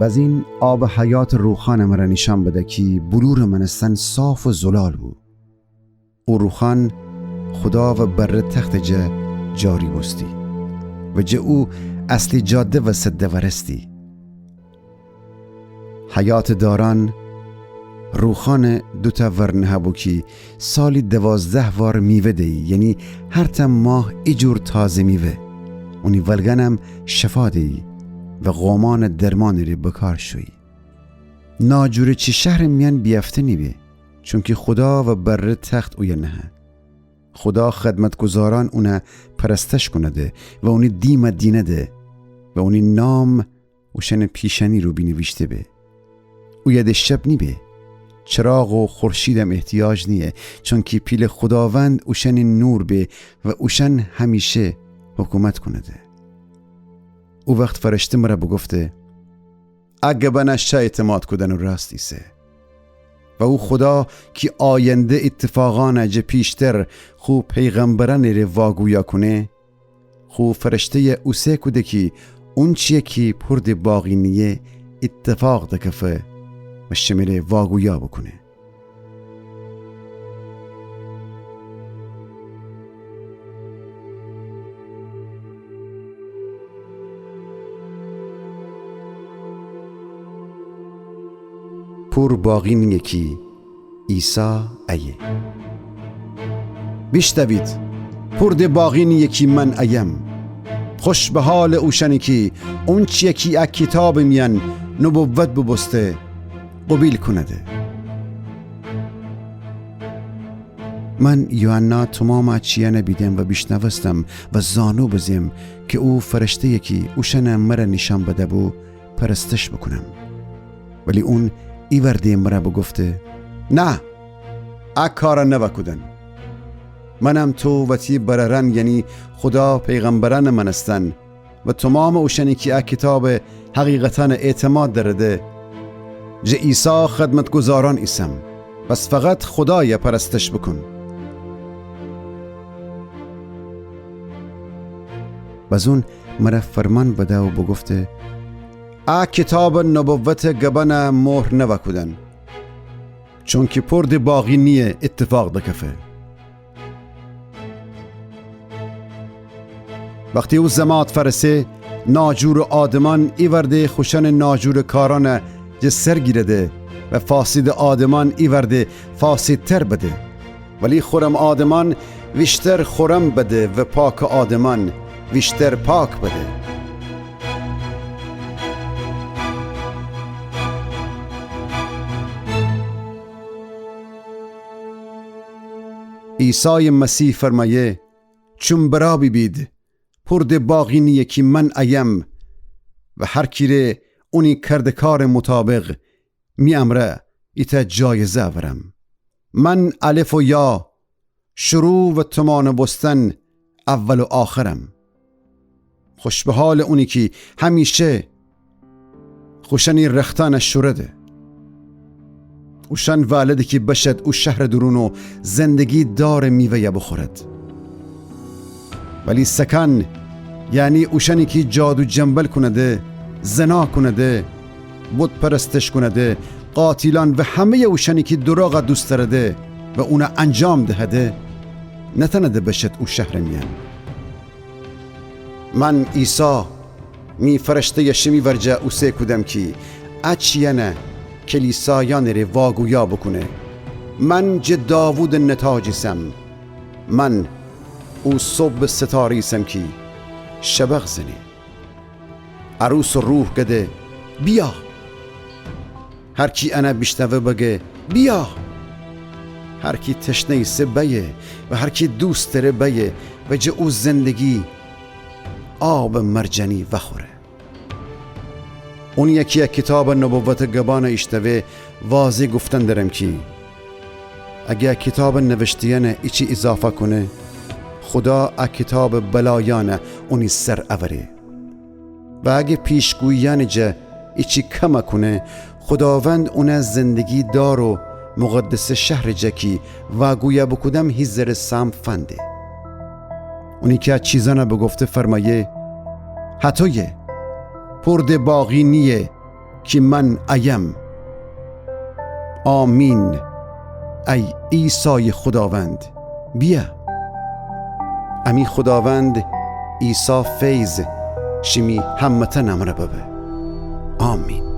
باز این آب حیات روخان مرا نشان بده که بلور منستن صاف و زلال بود. او روخان خدا و بر تخت جاری بستی و او اصلی جاده و سده ورستی. حیات داران روخان دوتا ورنه بو که سالی 12 وار میوه دی، یعنی هر تم ماه ایجور تازه میوه. اونی ولگنم شفا دی و غومان درمانی ری بکار شوی. ناجوری چی شهر میان بیفته نیبه، چونکه خدا و بر تخت اوی نه. خدا خدمتگزاران اونه پرستش کنده و اونی دیم دینه ده و اونی نام اوشن پیشنی رو بینویشته به. او ید شب نیبه، چراغ و خورشیدم احتیاج نیه، چون که پیل خداوند اوشن نور به و اوشن همیشه حکومت کنده. او وقت فرشته مرا بگفته اگه بنش اعتماد کدن و راستی سه و او خدا که آینده اتفاقان جه پیشتر خوب پیغمبران ره واگویا کنه، خوب فرشته او سه کده که اون چیه که پرد باقی نیه اتفاق دکفه و شمره واگویا بکنه. پور باقی نیه که عیسی ایه. بیشتوید پرد باقی نیه که من ایم. خوش به حال اوشنی که اون چیه که اک کتاب میان نبوت ببسته قبیل کنده. من یوحنا تمام چیه نبیدم و بیشنوستم و زانو بزیم که او فرشته یکی اوشن مرا نشان بده بو پرستش بکنم، ولی اون ای ورده مرا بگفته نه کارا نوکدن. منم تو و تی بررن، یعنی خدا پیغمبران منستن و تمام اوشنی که کتاب حقیقتا اعتماد درده جه عیسی خدمتگزاران ایسم، بس فقط خدای پرستش بکن. بزون مرا فرمان بده و بگفته کتاب نبوت گبن مهر نوکدن، چون که پرد باقی نیه اتفاق دکفه. وقتی او زمات فرسه ناجور آدمان ای ورده خوشن ناجور کاران جه سر گیرده و فاسد آدمان ای ورده فاسد تر بده، ولی خورم آدمان ویشتر خورم بده و پاک آدمان ویشتر پاک بده. عیسی مسیح فرمایه چون برابی بید پرد باقی نیه که من ایم و هر کیره اونی کردکار مطابق می امره ایتا جایزه ورم. من الف و یا، شروع و تمان بستن، اول و آخرم. خوش به حال اونی که همیشه خوشنی رختان شورده. اوشن والدی که بشد او شهر درونو زندگی دار میوه بخورد، ولی سکن یعنی اوشنی که جادو جنبل کنده، زنا کنده، بت پرستش کنده، قاتلان و همه اوشنی که دراغ دوست دارده و اونا انجام دهده نتنده بشد او شهر میان. من عیسی می فرشته شمی ورجه او سه کدم که اچینه کلیسایان ره واگویا بکنه. من جه داوود نتاجیسم، من او صبح ستاریسم که شبق زنی. عروس و روح گده بیا، هر کی انا بشنوه بگه بیا، هر کی تشنه سه بیه و هر کی دوست داره بیه و جه او زندگی آب مرجانی وخوره. اون یکی کتاب نبوت گبان اشتوه واضح گفتن درم که اگه کتاب نوشتیان ایچی اضافه کنه خدا کتاب بلایانه اونی سر اوره و اگه پیشگویان جه ایچی کم کنه خداوند اونه زندگی دار و مقدس شهر جکی و گویا بکودم هیزر سام فنده. اونی که چیزانه بگفته فرمایه حتیه پرد باقی نیه که من ایم. آمین ای عیسی خداوند بیا. امی خداوند عیسی فیض شمی همتن امره ببه. آمین.